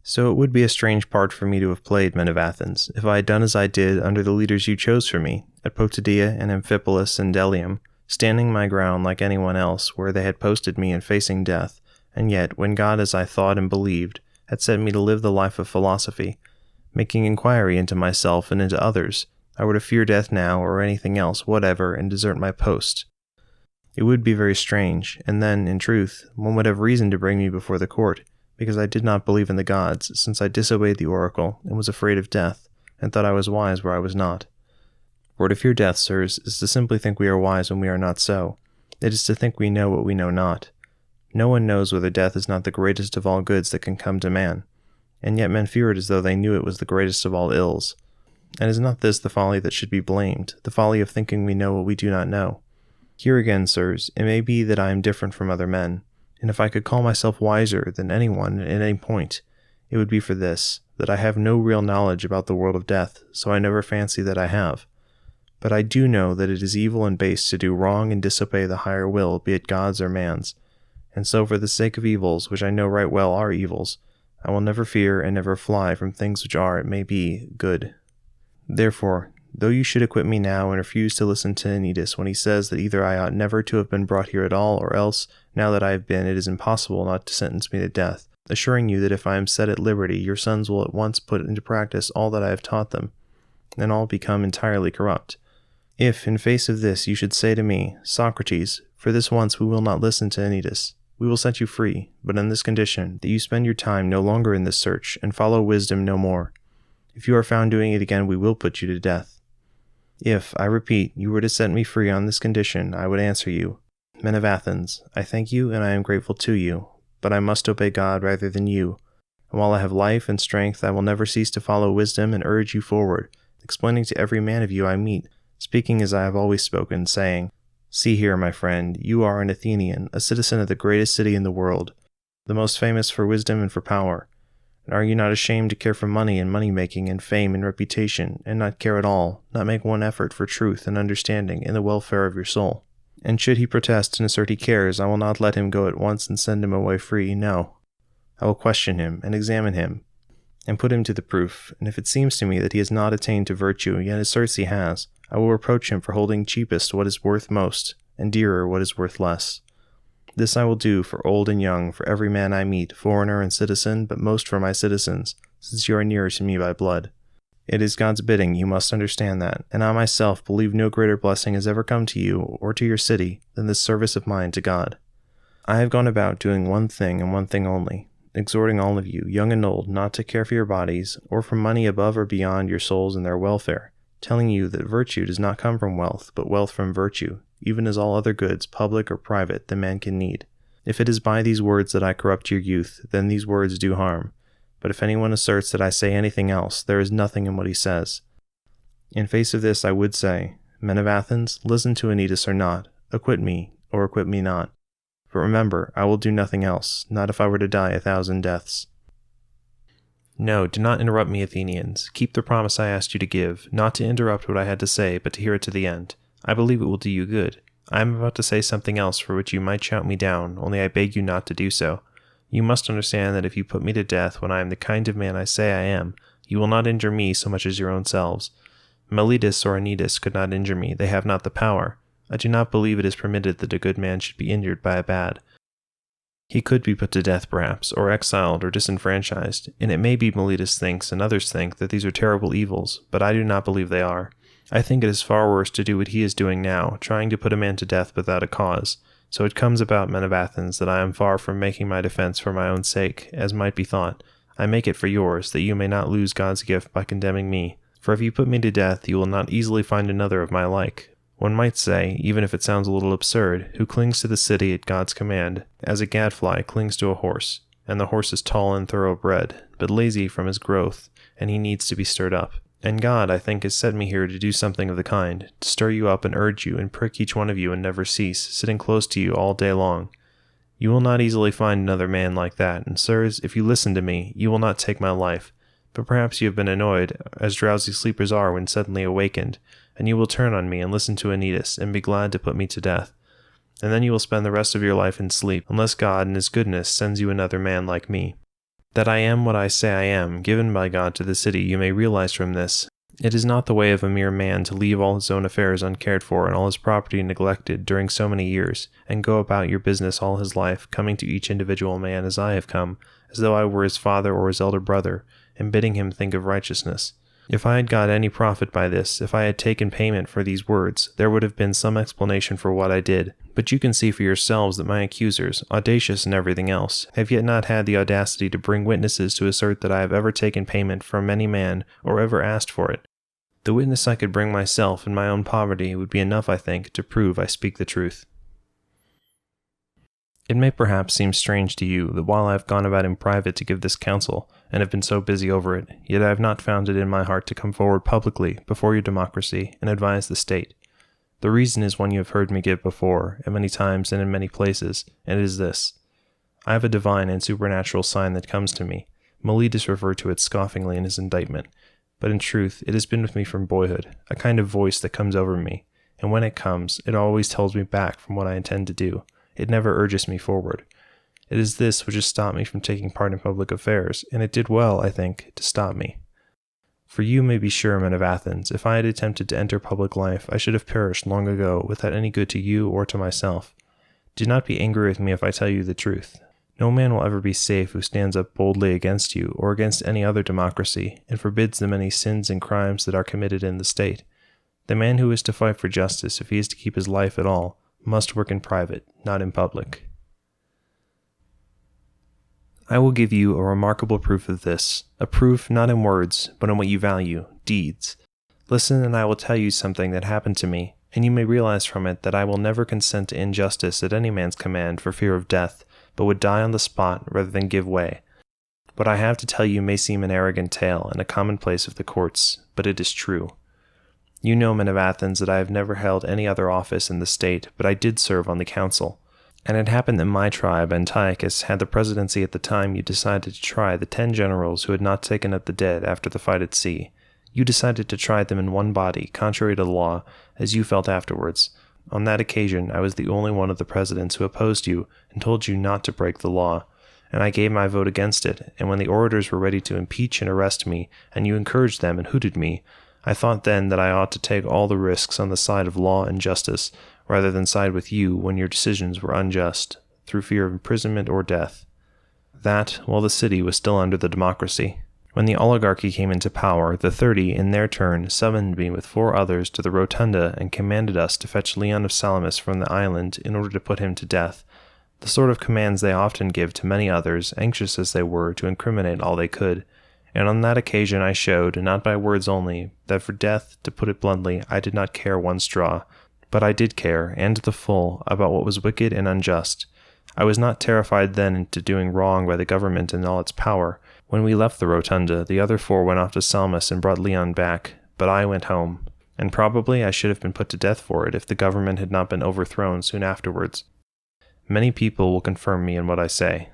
So it would be a strange part for me to have played, men of Athens, if I had done as I did under the leaders you chose for me, at Potidaea and Amphipolis and Delium, standing my ground like anyone else where they had posted me and facing death, and yet, when God, as I thought and believed, had set me to live the life of philosophy, making inquiry into myself and into others, I were to fear death now or anything else whatever and desert my post. It would be very strange, and then, in truth, one would have reason to bring me before the court, because I did not believe in the gods, since I disobeyed the oracle, and was afraid of death, and thought I was wise where I was not. For to fear death, sirs, is to simply think we are wise when we are not so. It is to think we know what we know not. No one knows whether death is not the greatest of all goods that can come to man, and yet men fear it as though they knew it was the greatest of all ills. And is not this the folly that should be blamed, the folly of thinking we know what we do not know? Here again, sirs, it may be that I am different from other men, and if I could call myself wiser than anyone at any point, it would be for this, that I have no real knowledge about the world of death, so I never fancy that I have. But I do know that it is evil and base to do wrong and disobey the higher will, be it God's or man's. And so for the sake of evils, which I know right well are evils, I will never fear and never fly from things which are, it may be, good. Therefore, though you should acquit me now and refuse to listen to Anytus when he says that either I ought never to have been brought here at all, or else, now that I have been, it is impossible not to sentence me to death, assuring you that if I am set at liberty, your sons will at once put into practice all that I have taught them, and all become entirely corrupt. If, in face of this, you should say to me, Socrates, for this once we will not listen to Anytus, we will set you free, but on this condition, that you spend your time no longer in this search, and follow wisdom no more. If you are found doing it again, we will put you to death. If, I repeat, you were to set me free on this condition, I would answer you, Men of Athens, I thank you and I am grateful to you, but I must obey God rather than you, and while I have life and strength, I will never cease to follow wisdom and urge you forward, explaining to every man of you I meet, speaking as I have always spoken, saying, See here, my friend, you are an Athenian, a citizen of the greatest city in the world, the most famous for wisdom and for power. And are you not ashamed to care for money and money-making and fame and reputation, and not care at all, not make one effort for truth and understanding and the welfare of your soul? And should he protest and assert he cares, I will not let him go at once and send him away free, no. I will question him, and examine him, and put him to the proof, and if it seems to me that he has not attained to virtue, yet asserts he has, I will reproach him for holding cheapest what is worth most, and dearer what is worth less. This I will do for old and young, for every man I meet, foreigner and citizen, but most for my citizens, since you are nearer to me by blood. It is God's bidding, you must understand that, and I myself believe no greater blessing has ever come to you, or to your city, than this service of mine to God. I have gone about doing one thing and one thing only, exhorting all of you, young and old, not to care for your bodies, or for money above or beyond your souls and their welfare, telling you that virtue does not come from wealth, but wealth from virtue, even as all other goods, public or private, the man can need. If it is by these words that I corrupt your youth, then these words do harm. But if anyone asserts that I say anything else, there is nothing in what he says. In face of this I would say, Men of Athens, listen to Anytus or not, acquit me, or acquit me not. But remember, I will do nothing else, not if I were to die 1,000 deaths. No, do not interrupt me, Athenians. Keep the promise I asked you to give, not to interrupt what I had to say, but to hear it to the end. I believe it will do you good. I am about to say something else for which you might shout me down, only I beg you not to do so. You must understand that if you put me to death when I am the kind of man I say I am, you will not injure me so much as your own selves. Meletus or Anytus could not injure me, they have not the power. I do not believe it is permitted that a good man should be injured by a bad. He could be put to death perhaps, or exiled or disenfranchised, and it may be Meletus thinks and others think that these are terrible evils, but I do not believe they are. I think it is far worse to do what he is doing now, trying to put a man to death without a cause. So it comes about, men of Athens, that I am far from making my defense for my own sake, as might be thought. I make it for yours, that you may not lose God's gift by condemning me. For if you put me to death, you will not easily find another of my like. One might say, even if it sounds a little absurd, who clings to the city at God's command, as a gadfly clings to a horse, and the horse is tall and thoroughbred, but lazy from his growth, and he needs to be stirred up. And God, I think, has set me here to do something of the kind, to stir you up and urge you and prick each one of you and never cease, sitting close to you all day long. You will not easily find another man like that, and sirs, if you listen to me, you will not take my life, but perhaps you have been annoyed, as drowsy sleepers are when suddenly awakened, and you will turn on me and listen to Anytus, and be glad to put me to death. And then you will spend the rest of your life in sleep, unless God in his goodness sends you another man like me. That I am what I say I am, given by God to the city, you may realize from this. It is not the way of a mere man to leave all his own affairs uncared for and all his property neglected during so many years, and go about your business all his life, coming to each individual man as I have come, as though I were his father or his elder brother, and bidding him think of righteousness. If I had got any profit by this, if I had taken payment for these words, there would have been some explanation for what I did. But you can see for yourselves that my accusers, audacious in everything else, have yet not had the audacity to bring witnesses to assert that I have ever taken payment from any man, or ever asked for it. The witness I could bring myself in my own poverty would be enough, I think, to prove I speak the truth. It may perhaps seem strange to you that while I have gone about in private to give this counsel, and have been so busy over it, yet I have not found it in my heart to come forward publicly before your democracy and advise the state. The reason is one you have heard me give before, at many times and in many places, and it is this. I have a divine and supernatural sign that comes to me. Meletus referred to it scoffingly in his indictment, but in truth it has been with me from boyhood, a kind of voice that comes over me, and when it comes, it always tells me back from what I intend to do. It never urges me forward. It is this which has stopped me from taking part in public affairs, and it did well, I think, to stop me. For you may be sure, men of Athens, if I had attempted to enter public life, I should have perished long ago without any good to you or to myself. Do not be angry with me if I tell you the truth. No man will ever be safe who stands up boldly against you or against any other democracy, and forbids the many sins and crimes that are committed in the state. The man who is to fight for justice, if he is to keep his life at all, must work in private, not in public. I will give you a remarkable proof of this, a proof not in words, but in what you value, deeds. Listen, and I will tell you something that happened to me, and you may realize from it that I will never consent to injustice at any man's command for fear of death, but would die on the spot rather than give way. What I have to tell you may seem an arrogant tale and a commonplace of the courts, but it is true. You know, men of Athens, that I have never held any other office in the state, but I did serve on the council. And it happened that my tribe, Antiochus, had the presidency at the time you decided to try the 10 generals who had not taken up the dead after the fight at sea. You decided to try them in one body, contrary to the law, as you felt afterwards. On that occasion, I was the only one of the presidents who opposed you and told you not to break the law, and I gave my vote against it, and when the orators were ready to impeach and arrest me, and you encouraged them and hooted me, I thought then that I ought to take all the risks on the side of law and justice, rather than side with you when your decisions were unjust, through fear of imprisonment or death. That, while the city was still under the democracy. When the oligarchy came into power, the 30, in their turn, summoned me with 4 others to the rotunda and commanded us to fetch Leon of Salamis from the island in order to put him to death, the sort of commands they often give to many others, anxious as they were to incriminate all they could. And on that occasion I showed, not by words only, that for death, to put it bluntly, I did not care one straw. But I did care, and to the full, about what was wicked and unjust. I was not terrified then into doing wrong by the government and all its power. When we left the rotunda, the other 4 went off to Salamis and brought Leon back, but I went home. And probably I should have been put to death for it if the government had not been overthrown soon afterwards. Many people will confirm me in what I say.